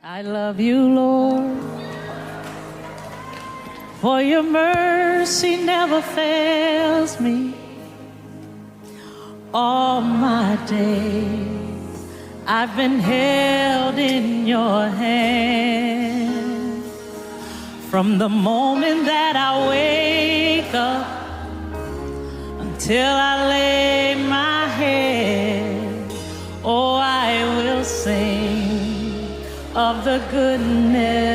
I love you, Lord, for your mercy never fails me. All my days I've been held in your hand. From the moment that I wake up until I lay my head, oh, I will sing of the goodness